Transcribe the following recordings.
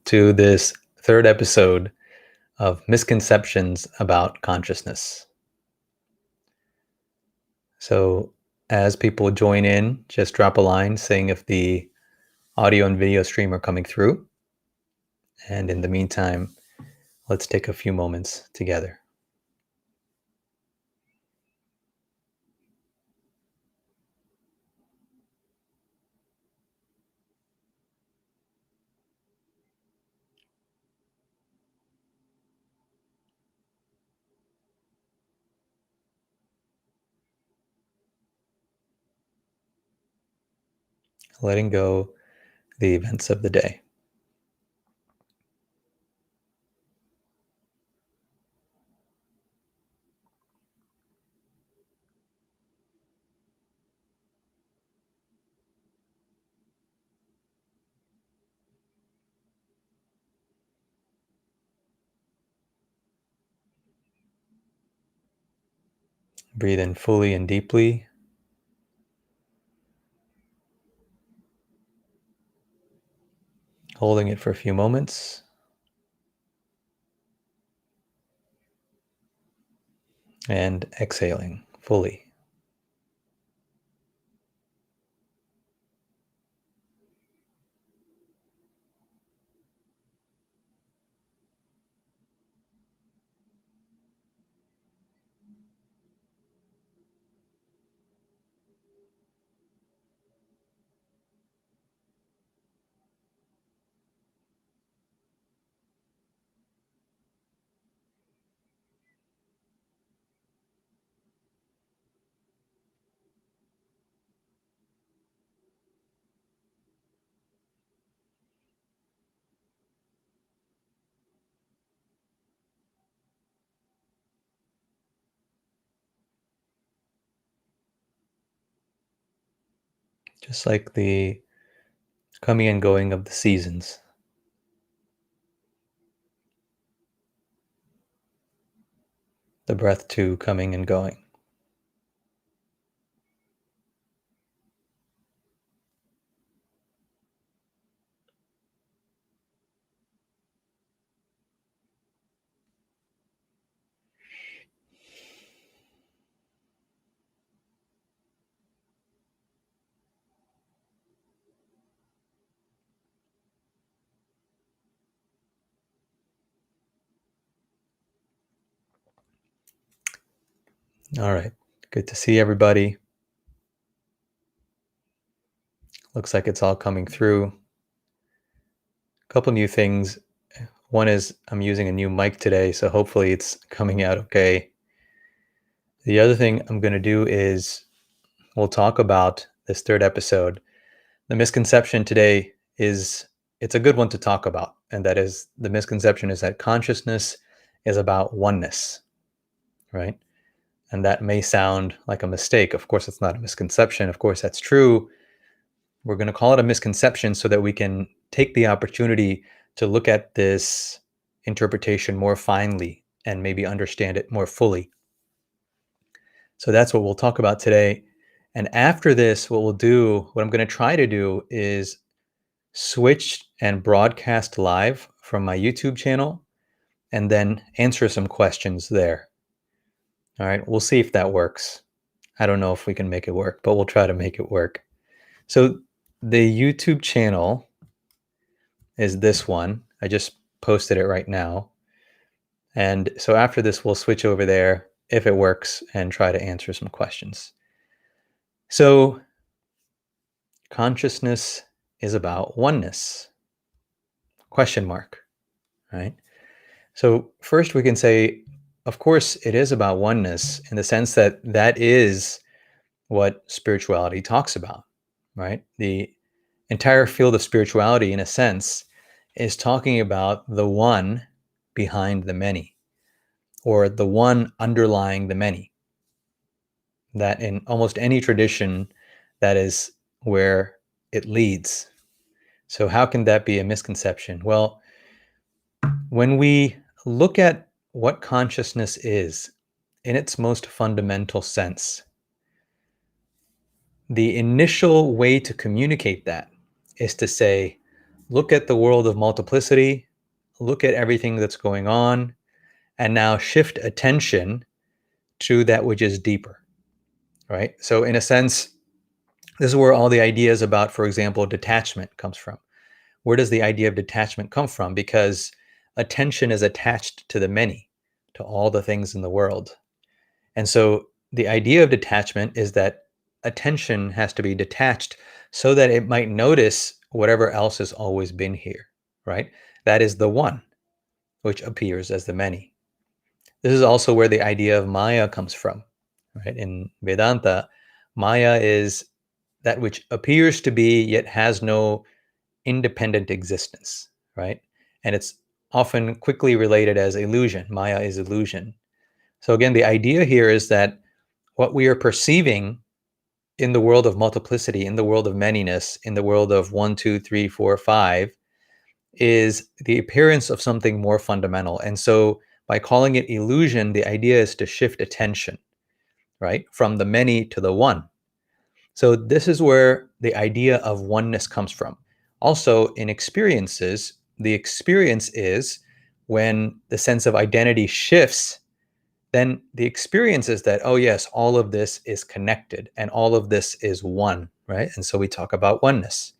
to this third episode of Misconceptions about Consciousness. So, as people join in, just drop a line saying if the audio and video stream are coming through. And in the meantime, let's take a few moments together. Letting go the events of the day. Breathe in fully and deeply. Holding it for a few moments. And exhaling fully. Just like the coming and going of the seasons. The breath too coming and going. All right. Good to see everybody. Looks like it's all coming through. A couple new things. One is I'm using a new mic today, so hopefully it's coming out okay. The other thing I'm going to do is we'll talk about this third episode. The misconception today is it's a good one to talk about, and that is the misconception is that consciousness is about oneness, right? And that may sound like a mistake. Of course, it's not a misconception. Of course, that's true. We're going to call it a misconception so that we can take the opportunity to look at this interpretation more finely and maybe understand it more fully. So that's what we'll talk about today. And after this, what I'm going to try to do is switch and broadcast live from my YouTube channel and then answer some questions there. All right, we'll see if that works. I don't know if we can make it work, but we'll try to make it work. So the YouTube channel is this one. I just posted it right now. And so after this, we'll switch over there if it works and try to answer some questions. So consciousness is about oneness? Question mark, right? So first we can say, of course, it is about oneness in the sense that that is what spirituality talks about, right? The entire field of spirituality, in a sense, is talking about the one behind the many, or the one underlying the many. That in almost any tradition, that is where it leads. So, how can that be a misconception? Well, when we look at what consciousness is in its most fundamental sense, the initial way to communicate that is to say, look at the world of multiplicity, look at everything that's going on, and now shift attention to that which is deeper, right? So, in a sense, this is where all the ideas about, for example, detachment comes from. Where does the idea of detachment come from? Because attention is attached to the many, to all the things in the world. And so the idea of detachment is that attention has to be detached so that it might notice whatever else has always been here, right? That is the one, which appears as the many. This is also where the idea of Maya comes from, right? In Vedanta, Maya is that which appears to be yet has no independent existence, right? And it's often quickly related as illusion. Maya is illusion. So again, the idea here is that what we are perceiving in the world of multiplicity, in the world of manyness, in the world of one, two, three, four, five, is the appearance of something more fundamental. And so by calling it illusion, the idea is to shift attention, right? From the many to the one. So this is where the idea of oneness comes from. Also, in experiences, the experience is when the sense of identity shifts, then the experience is that, oh, yes, all of this is connected and all of this is one, right? And so we talk about oneness.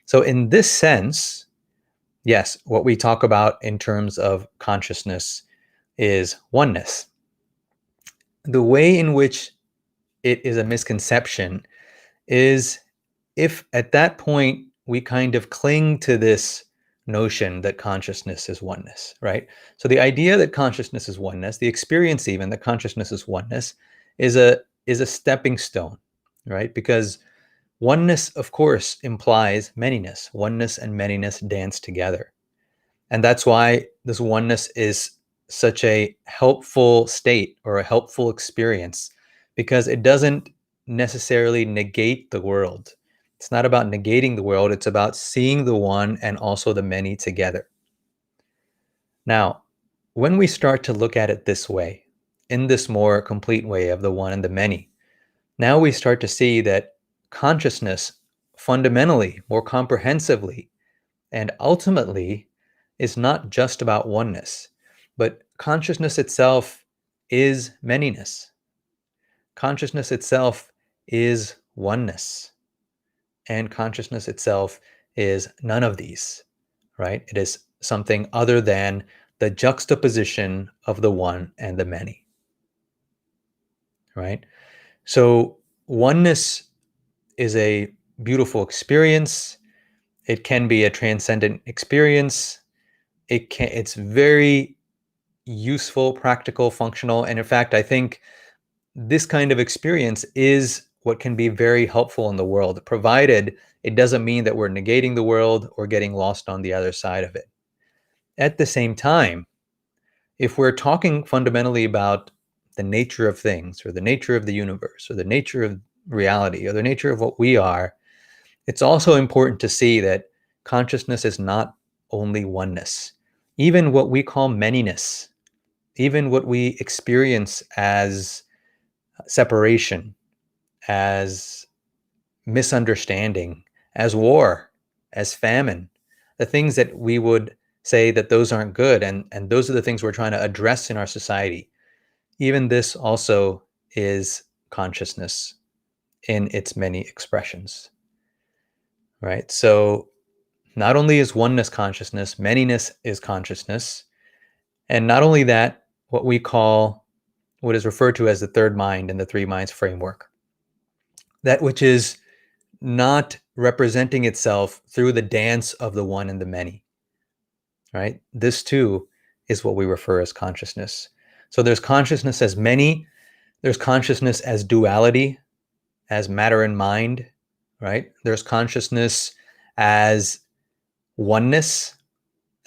So, in this sense, yes, what we talk about in terms of consciousness is oneness. The way in which it is a misconception is if at that point we kind of cling to this notion that consciousness is oneness, right? So the idea that consciousness is oneness, the experience even that consciousness is oneness, is a stepping stone, right? Because oneness, of course, implies manyness. Oneness and manyness dance together. And that's why this oneness is such a helpful state or a helpful experience because it doesn't necessarily negate the world. It's not about negating the world, it's about seeing the one and also the many together. Now, when we start to look at it this way, in this more complete way of the one and the many, now we start to see that consciousness fundamentally, more comprehensively, and ultimately is not just about oneness, but consciousness itself is manyness. Consciousness itself is oneness. And consciousness itself is none of these, right? It is something other than the juxtaposition of the one and the many, right? So oneness is a beautiful experience. It can be a transcendent experience. It's very useful, practical, functional. And in fact, I think this kind of experience is what can be very helpful in the world, provided it doesn't mean that we're negating the world or getting lost on the other side of it. At the same time, if we're talking fundamentally about the nature of things or the nature of the universe or the nature of reality or the nature of what we are, it's also important to see that consciousness is not only oneness. Even what we call manyness, even what we experience as separation, as misunderstanding, as war, as famine, the things that we would say that those aren't good, and those are the things we're trying to address in our society. Even this also is consciousness in its many expressions, right? So not only is oneness consciousness, manyness is consciousness. And not only that, what is referred to as the third mind in the three minds framework, that which is not representing itself through the dance of the one and the many, right? This too is what we refer as consciousness. So there's consciousness as many, there's consciousness as duality, as matter and mind, right? There's consciousness as oneness,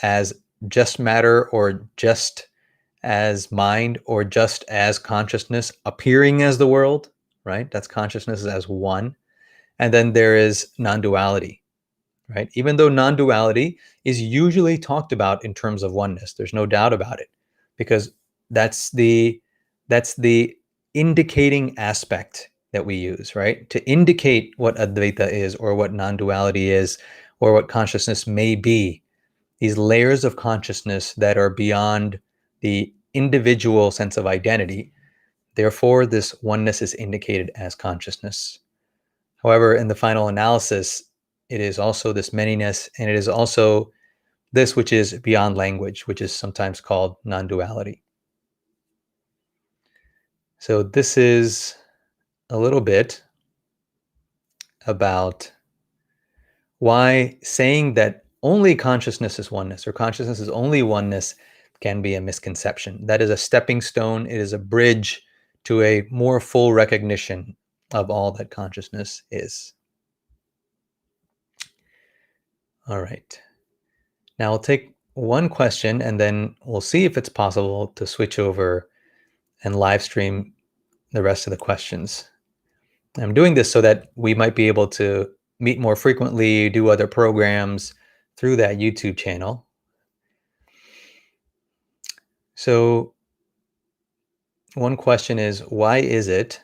as just matter or just as mind or just as consciousness appearing as the world, right? That's consciousness as one. And then there is non-duality, right? Even though non-duality is usually talked about in terms of oneness, there's no doubt about it, because that's the that's the indicating aspect that we use, right? To indicate what Advaita is or what non-duality is, or what consciousness may be, these layers of consciousness that are beyond the individual sense of identity. Therefore, this oneness is indicated as consciousness. However, in the final analysis, it is also this manyness, and it is also this which is beyond language, which is sometimes called non-duality. So this is a little bit about why saying that only consciousness is oneness or consciousness is only oneness can be a misconception. That is a stepping stone. It is a bridge to a more full recognition of all that consciousness is. All right. Now I'll take one question and then we'll see if it's possible to switch over and live stream the rest of the questions. I'm doing this so that we might be able to meet more frequently, do other programs through that YouTube channel. So one question is, why is it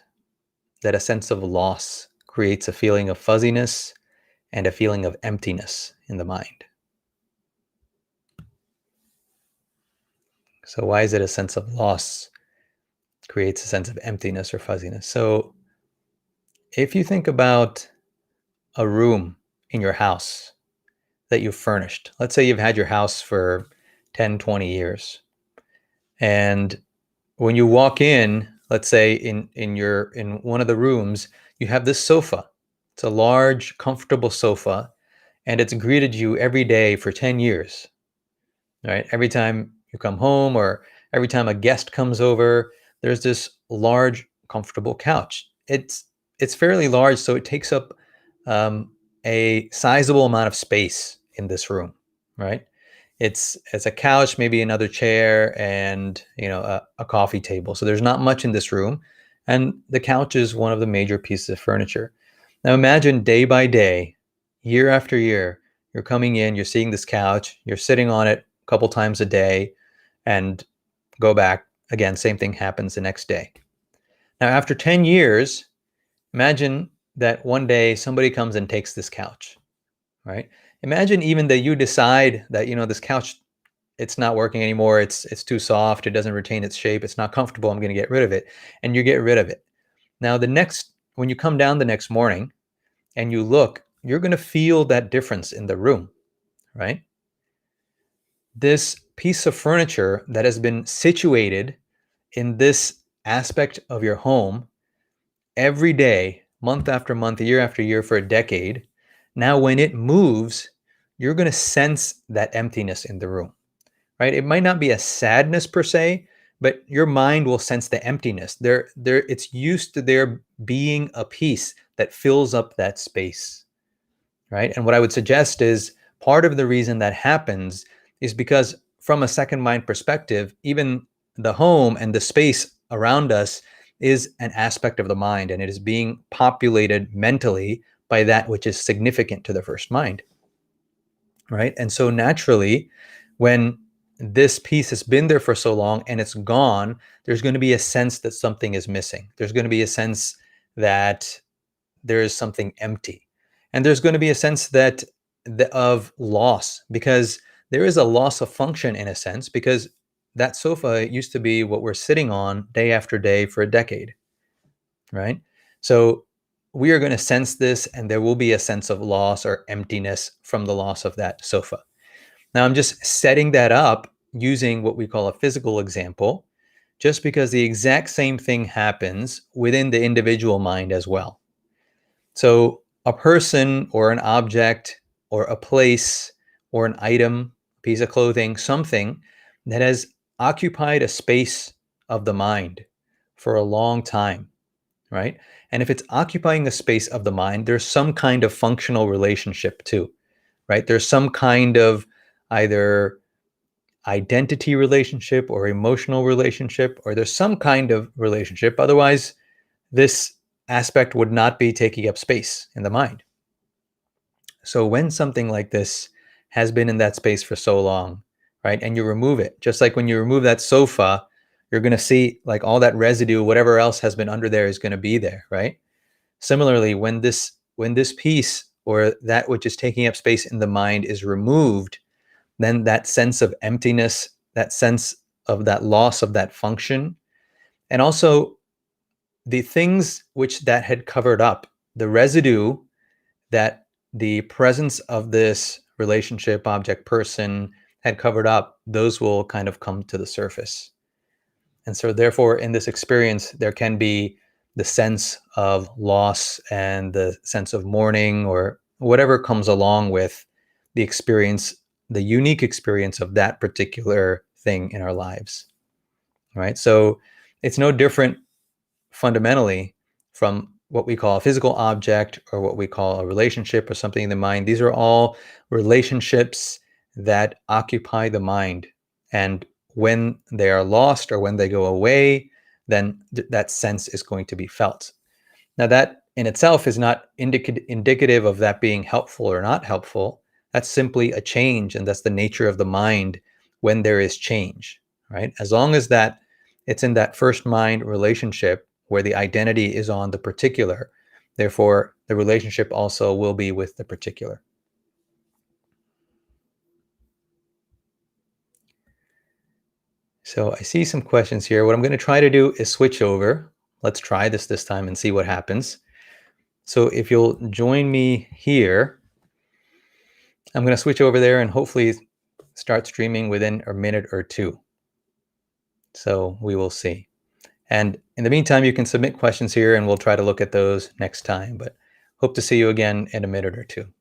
that a sense of loss creates a feeling of fuzziness and a feeling of emptiness in the mind? So why is it a sense of loss creates a sense of emptiness or fuzziness? So if you think about a room in your house that you've furnished, let's say you've had your house for 10, 20 years. And when you walk in, let's say in one of the rooms, you have this sofa. It's a large, comfortable sofa, and it's greeted you every day for 10 years. Right? Every time you come home or every time a guest comes over, there's this large, comfortable couch. It's fairly large, so it takes up a sizable amount of space in this room, right? It's a couch, maybe another chair, and a coffee table. So there's not much in this room, and the couch is one of the major pieces of furniture. Now imagine day by day, year after year, you're coming in, you're seeing this couch, you're sitting on it a couple times a day, and go back again. Same thing happens the next day. Now after 10 years, imagine that one day somebody comes and takes this couch, right? Imagine even that you decide that, this couch, it's not working anymore. It's too soft. It doesn't retain its shape. It's not comfortable. I'm going to get rid of it. And you get rid of it. Now, when you come down the next morning and you look, you're going to feel that difference in the room, right? This piece of furniture that has been situated in this aspect of your home every day, month after month, year after year for a decade. Now, when it moves, you're going to sense that emptiness in the room, right? It might not be a sadness per se, but your mind will sense the emptiness. It's used to there being a piece that fills up that space, right? And what I would suggest is part of the reason that happens is because from a second mind perspective, even the home and the space around us is an aspect of the mind, and it is being populated mentally by that which is significant to the first mind, right? And so naturally, when this piece has been there for so long and it's gone, there's going to be a sense that something is missing. There's going to be a sense that there is something empty. And there's going to be a sense of loss, because there is a loss of function in a sense, because that sofa used to be what we're sitting on day after day for a decade, right? So we are going to sense this, and there will be a sense of loss or emptiness from the loss of that sofa. Now, I'm just setting that up using what we call a physical example, just because the exact same thing happens within the individual mind as well. So a person or an object or a place or an item, piece of clothing, something that has occupied a space of the mind for a long time, right? And if it's occupying a space of the mind, there's some kind of functional relationship too, right? There's some kind of either identity relationship or emotional relationship, or there's some kind of relationship. Otherwise, this aspect would not be taking up space in the mind. So when something like this has been in that space for so long, right, and you remove it, just like when you remove that sofa, you're going to see like all that residue, whatever else has been under there is going to be there, right? Similarly, when this piece or that which is taking up space in the mind is removed, then that sense of emptiness, that sense of that loss of that function, and also the things which that had covered up, the residue that the presence of this relationship, object, person had covered up, those will kind of come to the surface. And so, therefore, in this experience, there can be the sense of loss and the sense of mourning or whatever comes along with the experience, the unique experience of that particular thing in our lives. Right. So, it's no different fundamentally from what we call a physical object or what we call a relationship or something in the mind. These are all relationships that occupy the mind. And when they are lost or when they go away, then that sense is going to be felt. Now, that in itself is not indicative of that being helpful or not helpful. That's simply a change, and that's the nature of the mind when there is change, right? As long as that it's in that first mind relationship where the identity is on the particular, therefore the relationship also will be with the particular. So I see some questions here. What I'm going to try to do is switch over. Let's try this time and see what happens. So if you'll join me here, I'm going to switch over there and hopefully start streaming within a minute or two. So we will see. And in the meantime, you can submit questions here and we'll try to look at those next time. But hope to see you again in a minute or two.